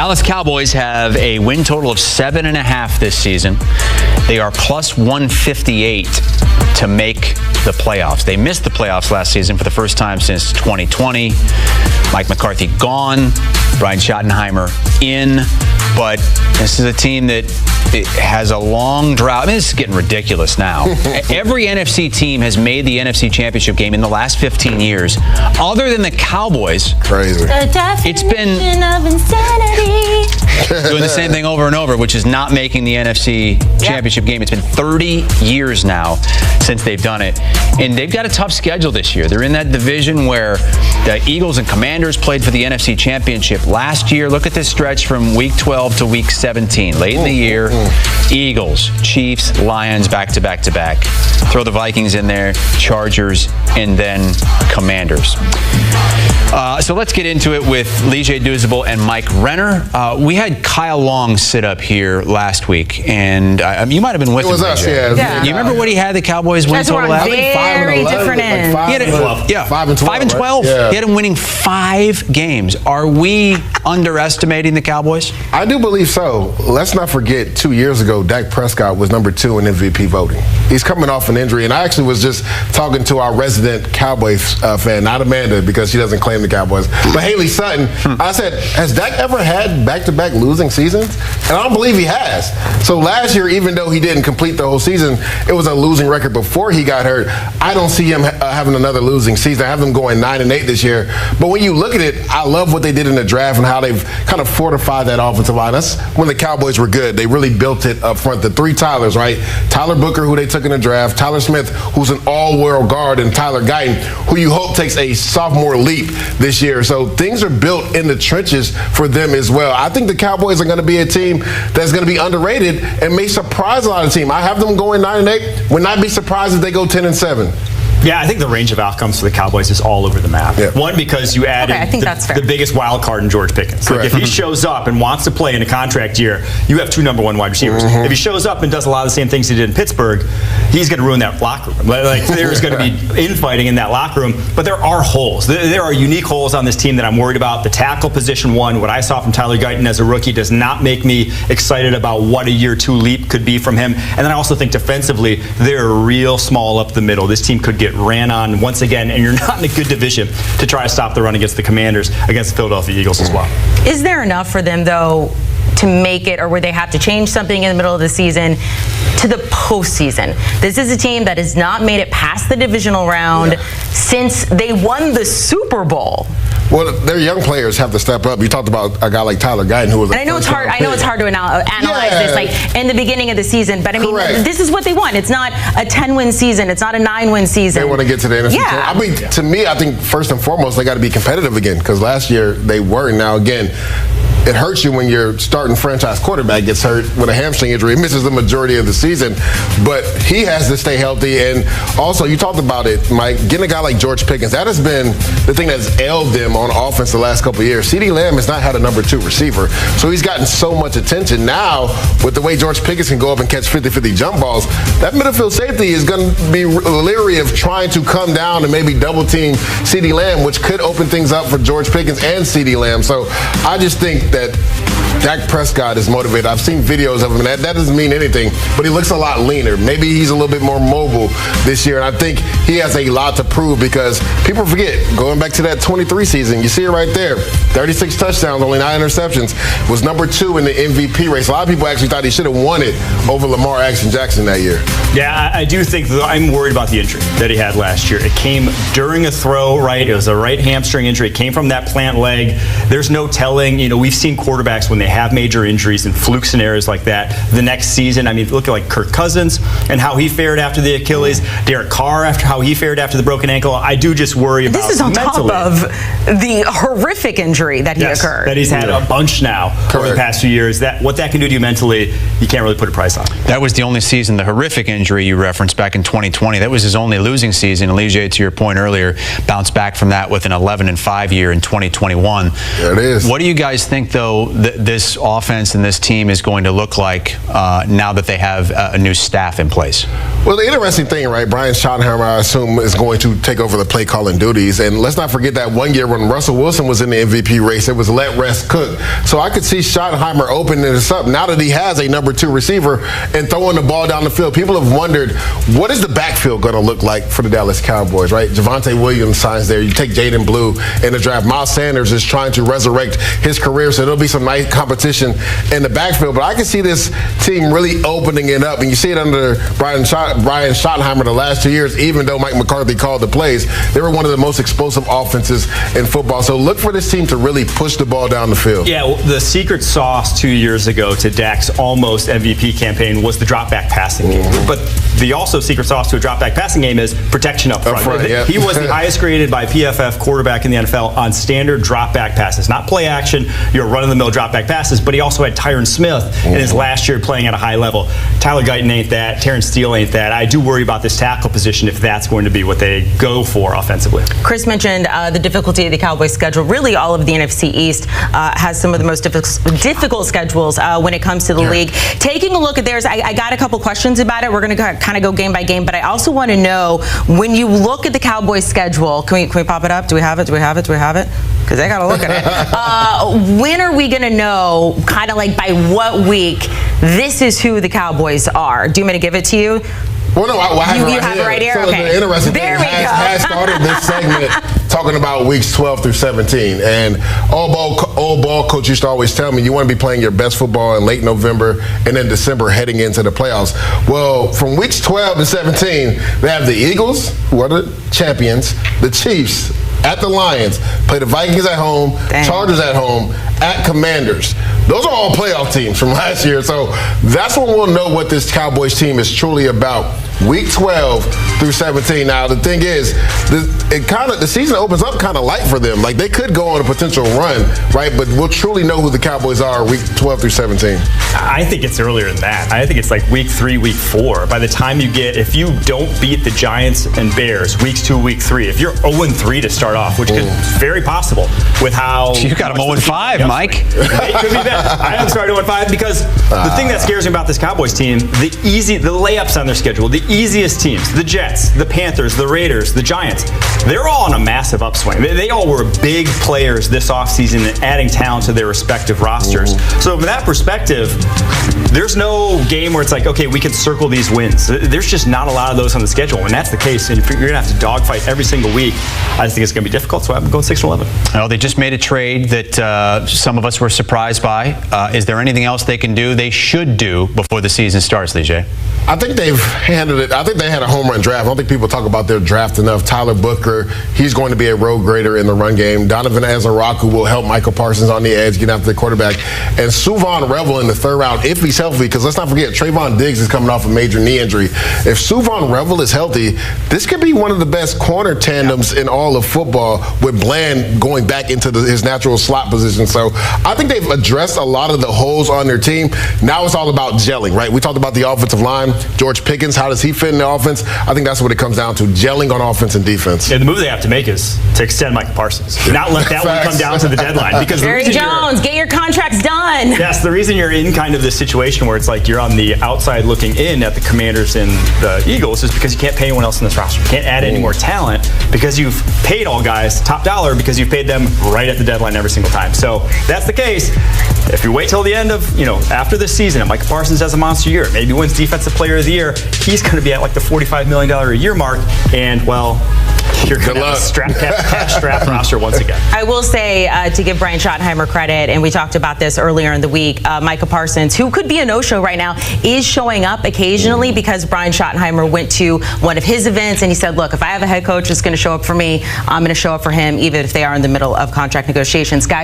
Dallas Cowboys have a win total of 7.5 this season. They are plus 158 to make the playoffs. They missed the playoffs last season for the first time since 2020. Mike McCarthy gone, Brian Schottenheimer in, but this is a team that has a long drought. I mean, this is getting ridiculous now. Every NFC team has made the NFC Championship game in the last 15 years, other than the Cowboys. Crazy. It's been of insanity. doing the same thing over and over, which is not making the NFC Championship game. It's been 30 years now since they've done it, and they've got a tough schedule this year. They're in that division where the Eagles and Commanders played for the NFC Championship last year. Look at this stretch from week 12 to week 17. Late in the year, Eagles, Chiefs, Lions, back to back to back. Throw the Vikings in there, Chargers, and then Commanders. So let's get into it with Lige Douzable and Mike Renner. We had Kyle Long sit up here last week, and you might have been with him. It was us, yeah. You remember what he had the Cowboys win total at? Very different ends. 5 and 12. Yeah, 5 and 12. 5 and 12. Right? Yeah. He had him winning 5 games. Are we underestimating the Cowboys? I do believe so. Let's not forget, 2 years ago, Dak Prescott was number 2 in MVP voting. He's coming off an injury, and I actually was just talking to our resident Cowboys fan, not Amanda, because she doesn't claim the Cowboys, but Haley Sutton. I said, has Dak ever had back-to-back losing seasons? And I don't believe he has. So last year, even though he didn't complete the whole season, it was a losing record before he got hurt. I don't see him having another losing season. I have them going 9-8 this year. But when you look at it, I love what they did in the draft and how they've kind of fortified that offensive line. That's when the Cowboys were good. They really built it up front. The 3 Tylers, right? Tyler Booker, who they took in the draft, Tyler Smith, who's an all-world guard, and Tyler Guyton, who you hope takes a sophomore leap this year. So things are built in the trenches for them as well. I think the Cowboys are going to be a team that's going to be underrated and may surprise a lot of teams. I have them going 9-8. Would not be surprised if they go 10-7. Yeah, I think the range of outcomes for the Cowboys is all over the map. Yeah. One, because you added the biggest wild card in George Pickens. Like if he shows up and wants to play in a contract year, you have 2 number 1 wide receivers. If he shows up and does a lot of the same things he did in Pittsburgh, he's going to ruin that locker room. Like there's going to be infighting in that locker room. But there are holes. There are unique holes on this team that I'm worried about. The tackle position, one, what I saw from Tyler Guyton as a rookie does not make me excited about what a year 2 leap could be from him. And then I also think defensively, they're real small up the middle. This team could get ran on once again, and you're not in a good division to try to stop the run against the Commanders, against the Philadelphia Eagles as well. Is there enough for them, though, to make it, or would they have to change something in the middle of the season to the postseason? This is a team that has not made it past the divisional round since they won the Super Bowl. Well, their young players have to step up. You talked about a guy like Tyler Guyton, who was. And I know it's hard. I know it's hard to analyze this, like in the beginning of the season. But I mean, this is what they want. It's not a 10-win season. It's not a 9-win season. They want to get to the NFC. I mean, to me, I think first and foremost they got to be competitive again, because last year they were. Now again, it hurts you when your starting franchise quarterback gets hurt with a hamstring injury. He misses the majority of the season, but he has to stay healthy. And also, you talked about it, Mike, getting a guy like George Pickens, that has been the thing that's ailed them on offense the last couple of years. CeeDee Lamb has not had a number 2 receiver, so he's gotten so much attention. Now, with the way George Pickens can go up and catch 50-50 jump balls, that midfield safety is going to be leery of trying to come down and maybe double team CeeDee Lamb, which could open things up for George Pickens and CeeDee Lamb. So I just think that Dak Prescott is motivated. I've seen videos of him, and that doesn't mean anything, but he looks a lot leaner. Maybe he's a little bit more mobile this year, and I think he has a lot to prove, because people forget, going back to that 23 season, you see it right there, 36 touchdowns, only 9 interceptions, was number 2 in the MVP race. A lot of people actually thought he should have won it over Lamar Jackson that year. Yeah, I do think that I'm worried about the injury that he had last year. It came during a throw, right? It was a right hamstring injury. It came from that plant leg. There's no telling. You know, we've seen quarterbacks when they have major injuries and fluke scenarios like that the next season. I mean, look at like Kirk Cousins and how he fared after the Achilles, Derek Carr after how he fared after the broken ankle. I do just worry about this is on mentally. Top of the horrific injury that he occurred. That he's had a bunch now over the past few years. That what that can do to you mentally, you can't really put a price on. That was the only season, the horrific injury you referenced back in 2020. That was his only losing season. Lige, to your point earlier, bounced back from that with an 11-5 year in 2021. There it is. What do you guys think, though, this offense and this team is going to look like now that they have a new staff in place? Well, the interesting thing, right, Brian Schottenheimer, I assume, is going to take over the play calling duties. And let's not forget that one year when Russell Wilson was in the MVP race, it was let rest cook. So I could see Schottenheimer opening this up now that he has a number 2 receiver and throwing the ball down the field. People have wondered, what is the backfield going to look like for the Dallas Cowboys, right? Javonte Williams signs there. You take Jaden Blue in the draft. Miles Sanders is trying to resurrect his career, so there'll be some nice competition in the backfield. But I can see this team really opening it up. And you see it under Brian Schottenheimer the last 2 years, even though Mike McCarthy called the plays. They were one of the most explosive offenses in football. So look for this team to really push the ball down the field. Yeah, well, the secret sauce 2 years ago to Dak's almost MVP campaign was the drop back passing game. But the also secret sauce to a drop back passing game is protection up front. Yeah. He was the highest graded by PFF quarterback in the NFL on standard drop back passes, not play action, your run-of-the-mill drop back passes, but he also had Tyron Smith in his last year playing at a high level. Tyler Guyton ain't that. Terrence Steele ain't that. I do worry about this tackle position if that's going to be what they go for offensively. Chris mentioned the difficulty of the Cowboys schedule. Really, all of the NFC East has some of the most difficult schedules when it comes to the league. Taking a look at theirs, I got a couple questions about it. We're going to kind of go game by game, but I also want to know, when you look at the Cowboys schedule, can we pop it up? Do we have it? Because I got to look at it. When are we going to know, kind of like by what week, this is who the Cowboys are? Do you want me to give it to you? Well, no, I have you have it right here? So okay. The interesting there thing has started this segment talking about weeks 12 through 17. And old ball coach used to always tell me, you want to be playing your best football in late November and then December heading into the playoffs. Well, from weeks 12 to 17, they have the Eagles, who are the champions, the Chiefs at the Lions, play the Vikings at home, Chargers at home, at Commanders. Those are all playoff teams from last year. So that's when we'll know what this Cowboys team is truly about. Week 12 through 17. Now, the thing is, the season opens up kind of light for them. Like, they could go on a potential run, right? But we'll truly know who the Cowboys are week 12 through 17. I think it's earlier than that. I think it's like week 3, week 4. By the time if you don't beat the Giants and Bears weeks 2, week 3, if you're 0-3 to start off, which is very possible with how you got them 0-5, Mike. It could be bad. I am sorry, 0-5, because the thing that scares me about this Cowboys team, the layups on their schedule, the easiest teams, the Jets, the Panthers, the Raiders, the Giants, they're all on a massive upswing. They all were big players this offseason and adding talent to their respective rosters. So from that perspective, there's no game where it's like, okay, we can circle these wins. There's just not a lot of those on the schedule. When that's the case, and you're going to have to dogfight every single week, I just think it's going to be difficult, so I'm going 6-11. Well, they just made a trade that some of us were surprised by. Is there anything else they can do, they should do, before the season starts, DJ? I think they've handled it. I think they had a home run draft. I don't think people talk about their draft enough. Tyler Booker, he's going to be a road grader in the run game. Donovan Azaraku will help Michael Parsons on the edge, get after the quarterback. And Suvon Revel in the 3rd round, if he's healthy, because let's not forget, Trayvon Diggs is coming off a major knee injury. If Suvon Revel is healthy, this could be one of the best corner tandems in all of football, with Bland going back into his natural slot position. So I think they've addressed a lot of the holes on their team. Now it's all about gelling, right? We talked about the offensive line. George Pickens, how does he fit in the offense? I think that's what it comes down to, gelling on offense and defense. Yeah, the move they have to make is to extend Michael Parsons. Not let that one come down to the deadline. Because Jerry Jones, get your contracts done. Yes, the reason you're in kind of this situation where it's like you're on the outside looking in at the Commanders and the Eagles is because you can't pay anyone else in this roster. You can't add any more talent because you've paid all guys top dollar because you've paid them right at the deadline every single time. So that's the case. If you wait till the end of, after this season and Michael Parsons has a monster year, maybe wins Defensive Player of the Year, he's going to be at like the $45 million a year mark, and well, you're going to have a cash-strapped roster once again. I will say, to give Brian Schottenheimer credit, and we talked about this earlier in the week, Micah Parsons, who could be a no-show right now, is showing up occasionally because Brian Schottenheimer went to one of his events and he said, look, if I have a head coach that's going to show up for me, I'm going to show up for him, even if they are in the middle of contract negotiations. Guys,